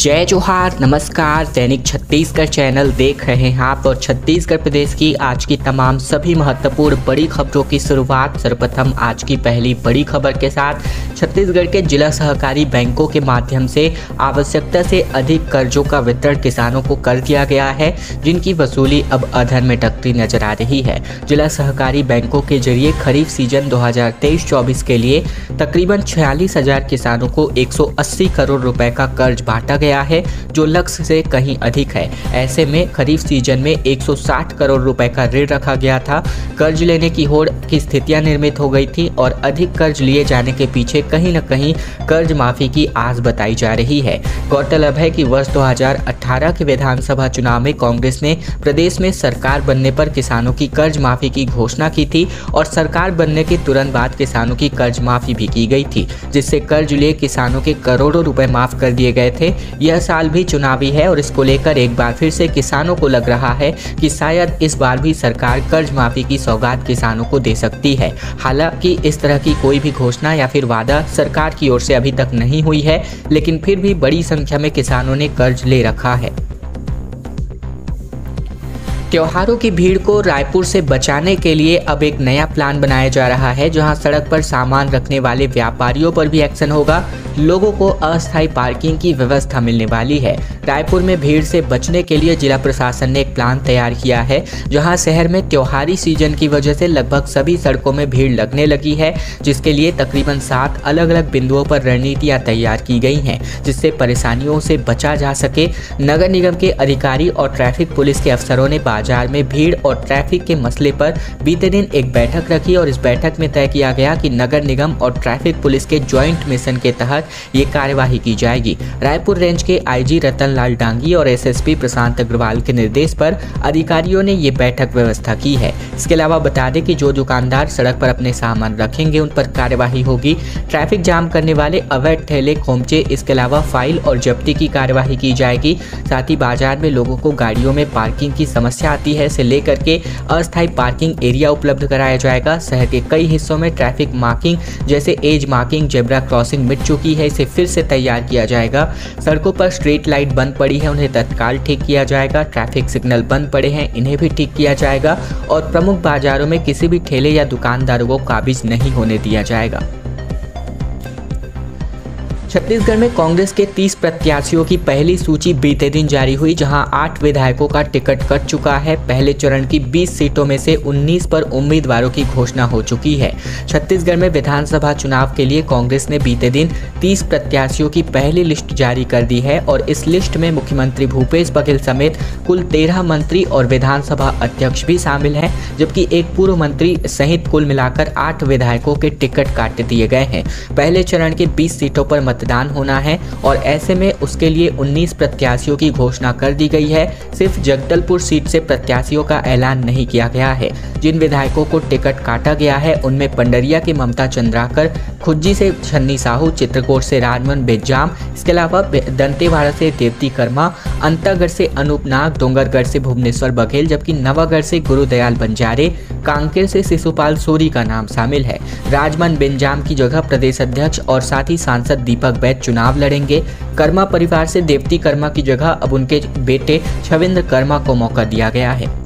जय जोहार, नमस्कार। दैनिक छत्तीसगढ़ चैनल देख रहे हैं आप और छत्तीसगढ़ प्रदेश की आज की तमाम सभी महत्वपूर्ण बड़ी खबरों की शुरुआत सर्वप्रथम आज की पहली बड़ी खबर के साथ। छत्तीसगढ़ के जिला सहकारी बैंकों के माध्यम से आवश्यकता से अधिक कर्जों का वितरण किसानों को कर दिया गया है, जिनकी वसूली अब अधर में टकती नजर आ रही है। जिला सहकारी बैंकों के जरिए खरीफ सीजन 2023-24 के लिए तकरीबन 46,000 किसानों को 180 करोड़ रुपए का कर्ज बांटा गया है, जो लक्ष्य से कहीं अधिक है। ऐसे में खरीफ सीजन में 160 करोड़ रुपए का ऋण रखा गया था। कर्ज लेने की होड़ की स्थितियां निर्मित हो गई थी और अधिक कर्ज लिए जाने के पीछे कहीं न कहीं कर्ज माफी की आस बताई जा रही है। गौरतलब है कि वर्ष 2018 के विधानसभा चुनाव में कांग्रेस ने प्रदेश में सरकार बनने पर किसानों की कर्ज माफी की घोषणा की थी और सरकार बनने के तुरंत बाद किसानों की कर्ज माफी भी की गई थी, जिससे कर्ज लिए किसानों के करोड़ों रुपए माफ कर दिए गए थे। यह साल भी चुनावी है और इसको लेकर एक बार फिर से किसानों को लग रहा है कि शायद इस बार भी सरकार कर्ज माफी की सौगात किसानों को दे सकती है। हालांकि इस तरह की कोई भी घोषणा या फिर वादा सरकार की ओर से अभी तक नहीं हुई है, लेकिन फिर भी बड़ी संख्या में किसानों ने कर्ज ले रखा है। त्योहारों की भीड़ को रायपुर से बचाने के लिए अब एक नया प्लान बनाया जा रहा है, जहां सड़क पर सामान रखने वाले व्यापारियों पर भी एक्शन होगा। लोगों को अस्थायी पार्किंग की व्यवस्था मिलने वाली है। रायपुर में भीड़ से बचने के लिए जिला प्रशासन ने एक प्लान तैयार किया है, जहां शहर में त्योहारी सीजन की वजह से लगभग सभी सड़कों में भीड़ लगने लगी है, जिसके लिए तकरीबन 7 अलग अलग बिंदुओं पर रणनीतियां तैयार की गई हैं, जिससे परेशानियों से बचा जा सके। नगर निगम के अधिकारी और ट्रैफिक पुलिस के अफसरों ने बाजार में भीड़ और ट्रैफिक के मसले पर बीते दिन एक बैठक रखी और इस बैठक में तय किया गया कि नगर निगम और ट्रैफिक पुलिस के ज्वाइंट मिशन के तहत ये कार्यवाही की जाएगी। रायपुर रेंज के आईजी रतन लाल डांगी और एसएसपी प्रशांत अग्रवाल के निर्देश पर अधिकारियों ने ये बैठक व्यवस्था की है। इसके अलावा बता दें कि जो दुकानदार सड़क पर अपने सामान रखेंगे उन पर कार्यवाही होगी। ट्रैफिक जाम करने वाले अवैध ठेले खोमचे, इसके अलावा फाइल और जब्ती की कार्यवाही की जाएगी। साथ ही बाजार में लोगों को गाड़ियों में पार्किंग की समस्या आती है, इसे लेकर के अस्थायी पार्किंग एरिया उपलब्ध कराया जाएगा। शहर के कई हिस्सों में ट्रैफिक मार्किंग जैसे एज मार्किंग, जेब्रा क्रॉसिंग मिट चुकी है, इसे फिर से तैयार किया जाएगा। सड़कों पर स्ट्रीट लाइट बंद पड़ी है, उन्हें तत्काल ठीक किया जाएगा। ट्रैफिक सिग्नल बंद पड़े हैं, इन्हें भी ठीक किया जाएगा और प्रमुख बाजारों में किसी भी ठेले या दुकानदारों को काबिज नहीं होने दिया जाएगा। छत्तीसगढ़ में कांग्रेस के 30 प्रत्याशियों की पहली सूची बीते दिन जारी हुई, जहां 8 विधायकों का टिकट कट चुका है। पहले चरण की 20 सीटों में से 19 पर उम्मीदवारों की घोषणा हो चुकी है। छत्तीसगढ़ में विधानसभा चुनाव के लिए कांग्रेस ने बीते दिन 30 प्रत्याशियों की पहली लिस्ट जारी कर दी है और इस लिस्ट में मुख्यमंत्री भूपेश बघेल समेत कुल 13 मंत्री और विधानसभा अध्यक्ष भी शामिल हैं, जबकि एक पूर्व मंत्री सहित कुल मिलाकर 8 विधायकों के टिकट काट दिए गए हैं। पहले चरण के 20 सीटों पर मतदान होना है और ऐसे में उसके लिए 19 प्रत्याशियों की घोषणा कर दी गई है। सिर्फ जगदलपुर सीट से प्रत्याशियों का ऐलान नहीं किया गया है। जिन विधायकों को टिकट काटा गया है उनमें पंडरिया की ममता चंद्राकर, खुज्जी से छन्नी साहू, चित्रकोट से राजमन बेजाम, इसके अलावा दंतेवाड़ा से देवती कर्मा, अंतागढ़ से अनूप नाग, डोंगरगढ़ से भुवनेश्वर बघेल, जबकि नवागढ़ से गुरुदयाल बंजारे, कांकेर से शिशुपाल सोरी का नाम शामिल है। राजमन बेंजाम की जगह प्रदेश अध्यक्ष और साथ ही सांसद दीपक बैद चुनाव लड़ेंगे। कर्मा परिवार से देवती कर्मा की जगह अब उनके बेटे छविंद्र कर्मा को मौका दिया गया है।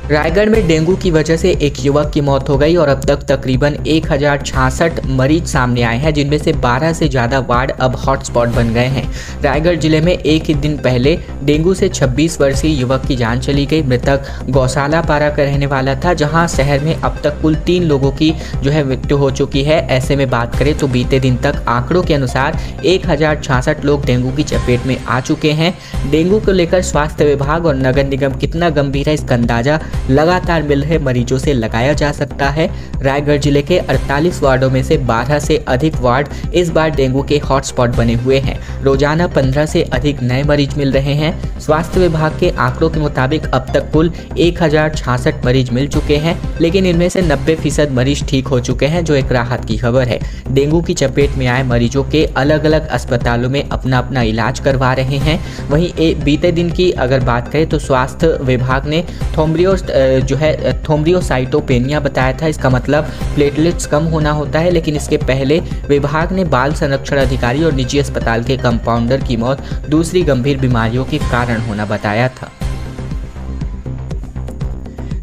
रायगढ़ में डेंगू की वजह से एक युवक की मौत हो गई और अब तक तकरीबन 1066 मरीज सामने आए हैं, जिनमें से 12 से ज़्यादा वार्ड अब हॉटस्पॉट बन गए हैं। रायगढ़ जिले में एक ही दिन पहले डेंगू से 26 वर्षीय युवक की जान चली गई। मृतक गौशाला पारा का रहने वाला था, जहां शहर में अब तक कुल 3 लोगों की मृत्यु हो चुकी है। ऐसे में बात करें तो बीते दिन तक आंकड़ों के अनुसार 1066 लोग डेंगू की चपेट में आ चुके हैं। डेंगू को लेकर स्वास्थ्य विभाग और नगर निगम कितना गंभीर है, इसका अंदाजा लगातार मिल रहे मरीजों से लगाया जा सकता है। रायगढ़ जिले के 48 वार्डों में से 12 से अधिक वार्ड इस बार डेंगू के हॉटस्पॉट बने हुए हैं। रोजाना 15 से अधिक नए मरीज मिल रहे हैं। स्वास्थ्य विभाग के आंकड़ों के मुताबिक अब तक कुल 1066 मरीज मिल चुके हैं, लेकिन इनमें से 90% मरीज ठीक हो चुके हैं, जो एक राहत की खबर है। डेंगू की चपेट में आए मरीजों के अलग अलग अस्पतालों में अपना अपना इलाज करवा रहे हैं। वहीं बीते दिन की अगर बात करें तो स्वास्थ्य विभाग ने थोमरी और जो है थ्रोम्बोसाइटोपेनिया बताया था। इसका मतलब प्लेटलेट्स कम होना होता है, लेकिन इसके पहले विभाग ने बाल संरक्षण अधिकारी और निजी अस्पताल के कंपाउंडर की मौत दूसरी गंभीर बीमारियों के कारण होना बताया था।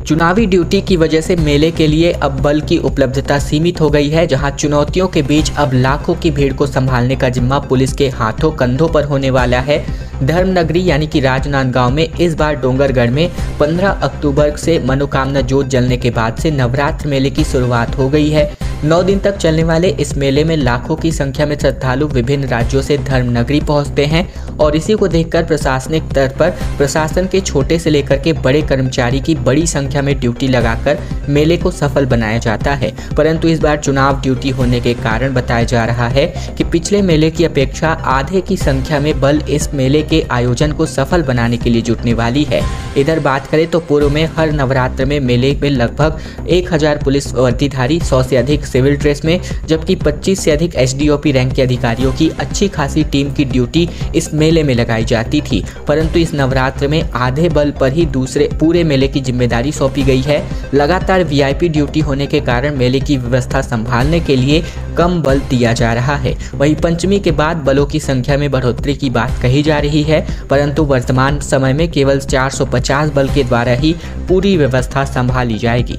चुनावी ड्यूटी की वजह से मेले के लिए अब बल की उपलब्धता सीमित हो गई है, जहां चुनौतियों के बीच अब लाखों की भीड़ को संभालने का जिम्मा पुलिस के हाथों कंधों पर होने वाला है। धर्मनगरी यानी कि राजनांदगांव में इस बार डोंगरगढ़ में 15 अक्टूबर से मनोकामना जोत जलने के बाद से नवरात्र मेले की शुरुआत हो गई है। 9 दिन तक चलने वाले इस मेले में लाखों की संख्या में श्रद्धालु विभिन्न राज्यों से धर्मनगरी पहुंचते हैं और इसी को देखकर प्रशासनिक स्तर पर प्रशासन के छोटे से लेकर के बड़े कर्मचारी की बड़ी संख्या में ड्यूटी लगाकर मेले को सफल बनाया जाता है। परंतु इस बार चुनाव ड्यूटी होने के कारण बताया जा रहा है कि पिछले मेले की अपेक्षा आधे की संख्या में बल इस मेले के आयोजन को सफल बनाने के लिए जुटने वाली है। इधर बात करें तो पूर्व में हर नवरात्र में मेले में लगभग 1000 पुलिस वर्दीधारी, 100 से अधिक सिविल ड्रेस में, जबकि 25 से अधिक एसडीओपी रैंक के अधिकारियों की अच्छी खासी टीम की ड्यूटी इस मेले में लगाई जाती थी। परंतु इस नवरात्र में आधे बल पर ही दूसरे पूरे मेले की जिम्मेदारी सौंपी गई है। लगातार वीआईपी ड्यूटी होने के कारण मेले की व्यवस्था संभालने के लिए कम बल दिया जा रहा है। वहीं पंचमी के बाद बलों की संख्या में बढ़ोतरी की बात कही जा रही है, परंतु वर्तमान समय में केवल 450 बल के द्वारा ही पूरी व्यवस्था संभाली जाएगी।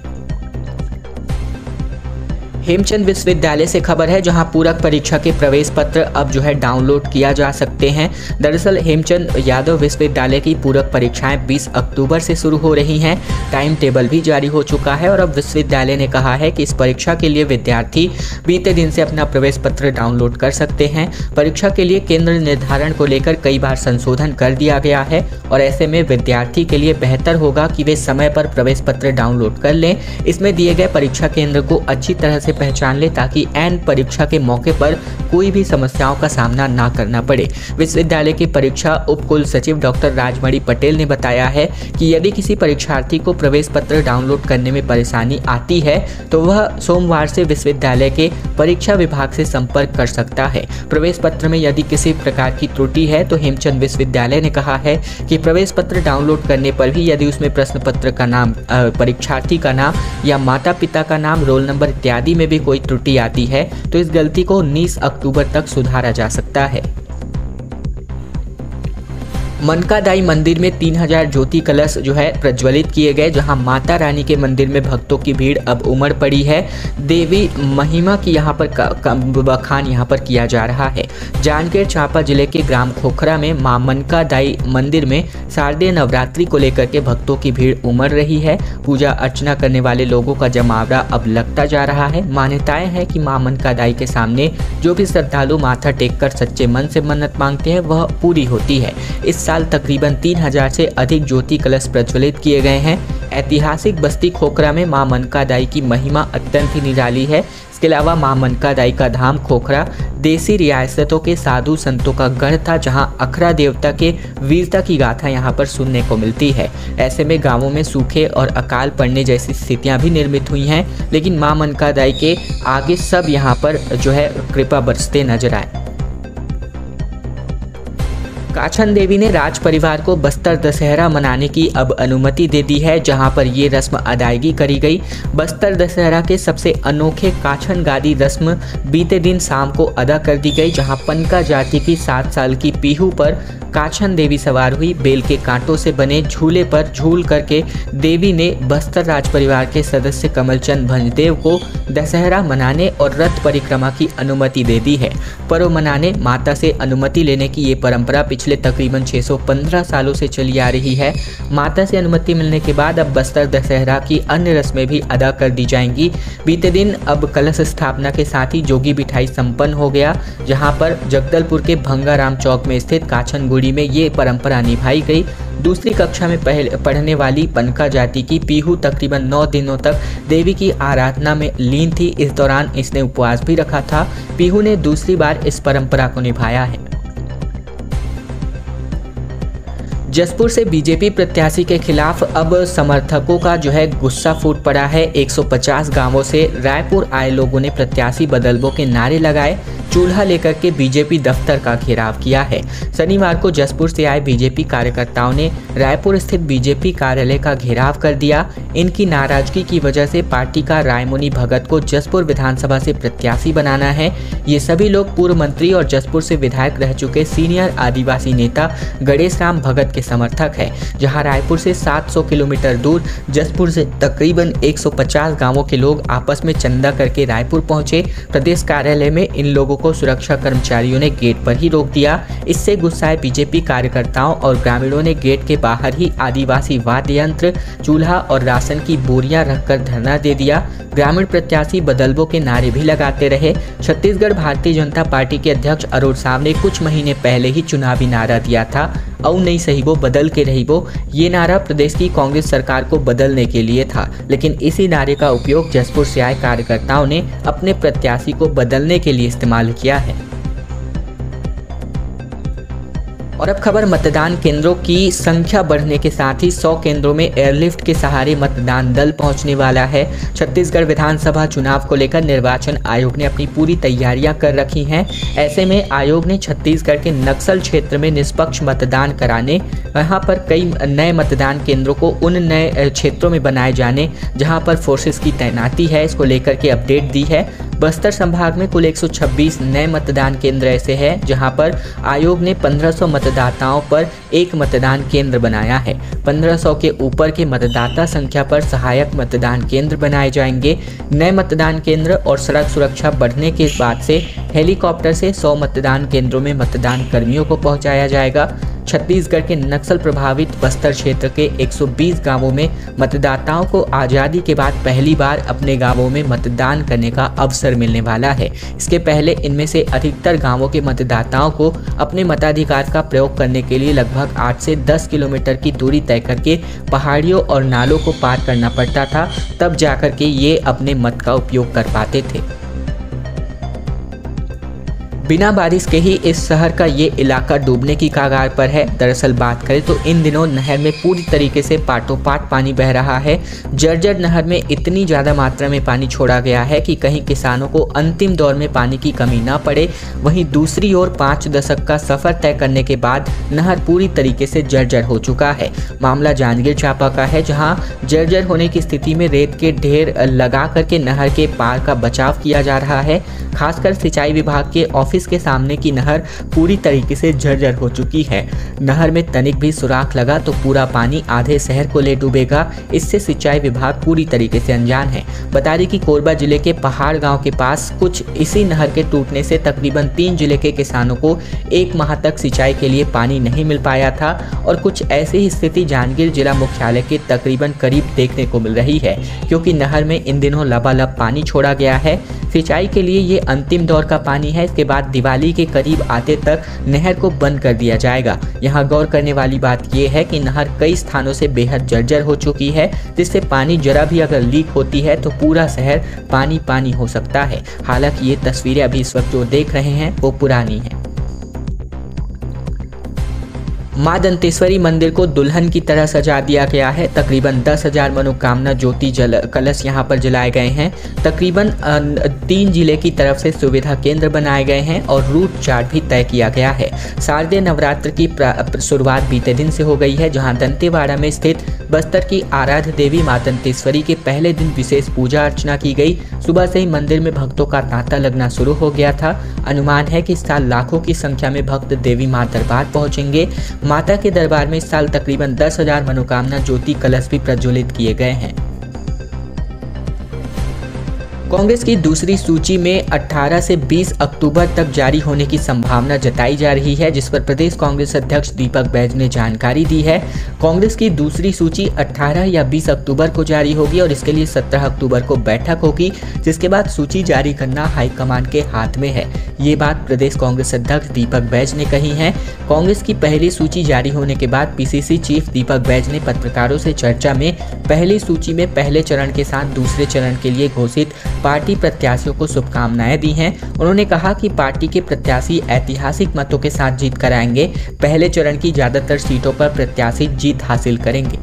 हेमचंद विश्वविद्यालय से खबर है, जहां पूरक परीक्षा के प्रवेश पत्र अब जो है डाउनलोड किया जा सकते हैं। दरअसल हेमचंद यादव विश्वविद्यालय की पूरक परीक्षाएं 20 अक्टूबर से शुरू हो रही हैं। टाइम टेबल भी जारी हो चुका है और अब विश्वविद्यालय ने कहा है कि इस परीक्षा के लिए विद्यार्थी बीते दिन से अपना प्रवेश पत्र डाउनलोड कर सकते हैं। परीक्षा के लिए केंद्र निर्धारण को लेकर कई बार संशोधन कर दिया गया है और ऐसे में विद्यार्थी के लिए बेहतर होगा कि वे समय पर प्रवेश पत्र डाउनलोड कर लें। इसमें दिए गए परीक्षा केंद्र को अच्छी तरह से पहचान ले ताकि ऐन परीक्षा के मौके पर कोई भी समस्याओं का सामना ना करना पड़े। विश्वविद्यालय के परीक्षा उप कुल सचिव डॉक्टर राजमणि पटेल ने बताया है कि यदि किसी परीक्षार्थी को प्रवेश पत्र डाउनलोड करने में परेशानी आती है तो वह सोमवार से विश्वविद्यालय के परीक्षा विभाग से संपर्क कर सकता है। प्रवेश पत्र में यदि किसी प्रकार की त्रुटि है तो हेमचंद विश्वविद्यालय ने कहा है कि प्रवेश पत्र डाउनलोड करने पर भी यदि उसमें प्रश्न पत्र का नाम, परीक्षार्थी का नाम या माता पिता का नाम, रोल नंबर इत्यादि में भी कोई त्रुटि आती है तो इस गलती को 19 अक्टूबर तक सुधारा जा सकता है। मनकादाई मंदिर में 3000 ज्योति कलश जो है प्रज्वलित किए गए, जहां माता रानी के मंदिर में भक्तों की भीड़ अब उमड़ पड़ी है। देवी महिमा की यहां पर बखान यहां पर किया जा रहा है। जांजगीर चांपा जिले के ग्राम खोखरा में मां मनकादाई मंदिर में शारदीय नवरात्रि को लेकर के भक्तों की भीड़ उमड़ रही है। पूजा अर्चना करने वाले लोगों का जमावड़ा अब लगता जा रहा है। मान्यताएं हैं कि मां मनकादाई के सामने जो भी श्रद्धालु माथा टेक कर सच्चे मन से मन्नत मांगते हैं वह पूरी होती है। इस साल तकरीबन 3000 से अधिक ज्योति कलश प्रज्वलित किए गए हैं। ऐतिहासिक बस्ती खोखरा में मां मनकादाई की महिमा अत्यंत ही निराली है। इसके अलावा मां मनकादाई का धाम खोखरा देसी रियासतों के साधु संतों का गढ़ था, जहां अखरा देवता के वीरता की गाथा यहां पर सुनने को मिलती है। ऐसे में गांवों में सूखे और अकाल पड़ने जैसी स्थितियां भी निर्मित हुई हैं, लेकिन मां मनकादाई के आगे सब यहां पर जो है कृपा बरसते नजर आए। काछन देवी ने राज परिवार को बस्तर दशहरा मनाने की अब अनुमति दे दी है, जहां पर ये रस्म अदायगी करी गई। बस्तर दशहरा के सबसे अनोखे काछन गादी रस्म बीते दिन शाम को अदा कर दी गई, जहां पनका जाति की 7 साल की पीहू पर काछन देवी सवार हुई। बेल के कांटों से बने झूले पर झूल करके देवी ने बस्तर राज परिवार के सदस्य कमलचंद भंजदेव को दशहरा मनाने और रथ परिक्रमा की अनुमति दे दी है। पर्व मनाने माता से अनुमति लेने की ये परंपरा पिछले तकरीबन 615 सालों से चली आ रही है। माता से अनुमति मिलने के बाद अब बस्तर दशहरा की अन्य रस्में भी अदा कर दी जाएंगी। बीते दिन अब कलश स्थापना के साथ ही जोगी बिठाई संपन्न हो गया, जहां पर जगदलपुर के भंगाराम चौक में स्थित काछन गुड़ी में ये परंपरा निभाई गई। दूसरी कक्षा में पढ़ने वाली पनका जाति की पीहू तकरीबन 9 दिनों तक देवी की आराधना में लीन थी। इस दौरान इसने उपवास भी रखा था। पीहू ने दूसरी बार इस परंपरा को निभाया है। जसपुर से बीजेपी प्रत्याशी के खिलाफ अब समर्थकों का जो है गुस्सा फूट पड़ा है। 150 गांवों से रायपुर आए लोगों ने प्रत्याशी बदलबो के नारे लगाए। चूल्हा लेकर के बीजेपी दफ्तर का घेराव किया है। शनिवार को जसपुर से आए बीजेपी कार्यकर्ताओं ने रायपुर स्थित बीजेपी कार्यालय का घेराव कर दिया। इनकी नाराजगी की वजह से पार्टी का रायमुनि भगत को जसपुर विधानसभा से प्रत्याशी बनाना है। ये सभी लोग पूर्व मंत्री और जसपुर से विधायक रह चुके सीनियर आदिवासी नेता गणेश राम भगत के समर्थक है। जहां रायपुर से 700 किलोमीटर दूर जसपुर से तकरीबन 150 गांवों के लोग आपस में चंदा करके रायपुर पहुंचे। प्रदेश कार्यालय में इन लोगों को सुरक्षा कर्मचारियों ने गेट पर ही रोक दिया। इससे गुस्साए बीजेपी कार्यकर्ताओं और ग्रामीणों ने गेट के बाहर ही आदिवासी वाद्य यंत्र, चूल्हा और राशन की बोरियां रखकर धरना दे दिया। ग्रामीण प्रत्याशी बदलबो के नारे भी लगाते रहे। छत्तीसगढ़ भारतीय जनता पार्टी के अध्यक्ष अरुण साव ने कुछ महीने पहले ही चुनावी नारा दिया था, औ नहीं सही वो बदल के रही वो। ये नारा प्रदेश की कांग्रेस सरकार को बदलने के लिए था, लेकिन इसी नारे का उपयोग जसपुर से आए कार्यकर्ताओं ने अपने प्रत्याशी को बदलने के लिए इस्तेमाल किया है। और अब खबर मतदान केंद्रों की संख्या बढ़ने के साथ ही 100 केंद्रों में एयरलिफ्ट के सहारे मतदान दल पहुंचने वाला है। छत्तीसगढ़ विधानसभा चुनाव को लेकर निर्वाचन आयोग ने अपनी पूरी तैयारियां कर रखी हैं। ऐसे में आयोग ने छत्तीसगढ़ के नक्सल क्षेत्र में निष्पक्ष मतदान कराने, यहाँ पर कई नए मतदान केंद्रों को उन नए क्षेत्रों में बनाए जाने जहाँ पर फोर्सेस की तैनाती है, इसको लेकर के अपडेट दी है। बस्तर संभाग में कुल 126 नए मतदान केंद्र ऐसे हैं जहां पर आयोग ने 1500 मतदाताओं पर एक मतदान केंद्र बनाया है। 1500 के ऊपर के मतदाता संख्या पर सहायक मतदान केंद्र बनाए जाएंगे। नए मतदान केंद्र और सड़क सुरक्षा बढ़ने के बाद से हेलीकॉप्टर से 100 मतदान केंद्रों में मतदान कर्मियों को पहुंचाया जाएगा। छत्तीसगढ़ के नक्सल प्रभावित बस्तर क्षेत्र के 120 गांवों में मतदाताओं को आज़ादी के बाद पहली बार अपने गांवों में मतदान करने का अवसर मिलने वाला है। इसके पहले इनमें से अधिकतर गांवों के मतदाताओं को अपने मताधिकार का प्रयोग करने के लिए लगभग 8 से 10 किलोमीटर की दूरी तय करके पहाड़ियों और नालों को पार करना पड़ता था, तब जाकर के ये अपने मत का उपयोग कर पाते थे। बिना बारिश के ही इस शहर का ये इलाका डूबने की कगार पर है। दरअसल बात करें तो इन दिनों नहर में पूरी तरीके से पाटोपाट पानी बह रहा है। जर्जर नहर में इतनी ज़्यादा मात्रा में पानी छोड़ा गया है कि कहीं किसानों को अंतिम दौर में पानी की कमी ना पड़े। वहीं दूसरी ओर 5 दशक का सफ़र तय करने के बाद नहर पूरी तरीके से जर्जर हो चुका है। मामला जांजगीर चांपा का है, जहाँ जर्जर होने की स्थिति में रेत के ढेर लगा करके नहर के पार का बचाव किया जा रहा है। खासकर सिंचाई विभाग के ऑफिस के सामने की नहर पूरी तरीके से जर्जर हो चुकी है। नहर में तनिक भी सुराख लगा तो पूरा पानी आधे शहर को ले डूबेगा। इससे सिंचाई विभाग पूरी तरीके से अनजान है। बता दें कि कोरबा जिले के पहाड़ गांव के पास कुछ इसी नहर के टूटने से तकरीबन 3 जिले के किसानों को 1 माह तक सिंचाई के लिए पानी नहीं मिल पाया था। और कुछ ऐसी ही स्थिति जांजगीर जिला मुख्यालय के तकरीबन करीब देखने को मिल रही है, क्योंकि नहर में इन दिनों लबालब पानी छोड़ा गया है। सिंचाई के लिए ये अंतिम दौर का पानी है। इसके बाद दिवाली के करीब आते तक नहर को बंद कर दिया जाएगा। यहाँ गौर करने वाली बात यह है कि नहर कई स्थानों से बेहद जर्जर हो चुकी है, जिससे पानी जरा भी अगर लीक होती है तो पूरा शहर पानी पानी हो सकता है। हालांकि ये तस्वीरें अभी इस वक्त जो देख रहे हैं वो पुरानी हैं। मां दंतेश्वरी मंदिर को दुल्हन की तरह सजा दिया गया है। तकरीबन 10,000 मनोकामना ज्योति कलश यहां पर जलाए गए हैं। तकरीबन 3 जिले की तरफ से सुविधा केंद्र बनाए गए हैं और रूट चार्ट भी तय किया गया है। शारदीय नवरात्र की शुरुआत बीते दिन से हो गई है, जहां दंतेवाड़ा में स्थित बस्तर की आराध्य देवी मां दंतेश्वरी के पहले दिन विशेष पूजा अर्चना की गई। सुबह से ही मंदिर में भक्तों का तांता लगना शुरू हो गया था। अनुमान है कि इस साल लाखों की संख्या में भक्त देवी मां दरबार पहुंचेंगे। माता के दरबार में इस साल तकरीबन 10,000 मनोकामना ज्योति कलश भी प्रज्वलित किए गए हैं। कांग्रेस की दूसरी सूची में 18 से 20 अक्टूबर तक जारी होने की संभावना जताई जा रही है, जिस पर प्रदेश कांग्रेस अध्यक्ष दीपक बैज ने जानकारी दी है। कांग्रेस की दूसरी सूची 18 या 20 अक्टूबर को जारी होगी और इसके लिए 17 अक्टूबर को बैठक होगी, जिसके बाद सूची जारी करना हाईकमान के हाथ में है। ये बात प्रदेश कांग्रेस अध्यक्ष दीपक बैज ने कही है। कांग्रेस की पहली सूची जारी होने के बाद पीसीसी चीफ दीपक बैज ने पत्रकारों से चर्चा में पहली सूची में पहले चरण के साथ दूसरे चरण के लिए घोषित पार्टी प्रत्याशियों को शुभकामनाएं दी हैं। उन्होंने कहा कि पार्टी के प्रत्याशी ऐतिहासिक मतों के साथ जीत कराएंगे। पहले चरण की ज्यादातर सीटों पर प्रत्याशी जीत हासिल करेंगे।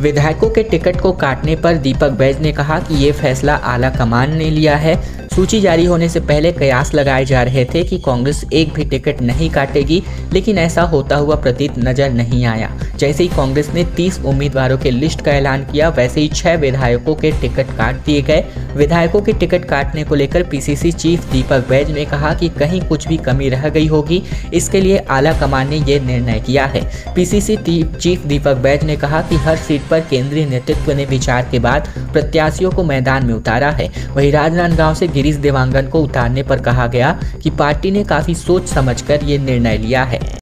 विधायकों के टिकट को काटने पर दीपक बैज ने कहा कि ये फैसला आला कमान ने लिया है। सूची जारी होने से पहले कयास लगाए जा रहे थे कि कांग्रेस एक भी टिकट नहीं काटेगी, लेकिन ऐसा होता हुआ प्रतीत नजर नहीं आया। जैसे ही कांग्रेस ने 30 उम्मीदवारों के लिस्ट का ऐलान किया, वैसे ही 6 विधायकों के टिकट काट दिए गए। विधायकों के टिकट काटने को लेकर पीसीसी चीफ दीपक बैज ने कहा कि कहीं कुछ भी कमी रह गई होगी, इसके लिए आला कमान ने यह निर्णय किया है। पीसीसी चीफ दीपक बैज ने कहा कि हर सीट पर केंद्रीय नेतृत्व ने विचार के बाद प्रत्याशियों को मैदान में उतारा है। वहीं राजनांदगांव से गिरीश देवांगन को उतारने पर कहा गया कि पार्टी ने काफी सोच समझकर ये निर्णय लिया है।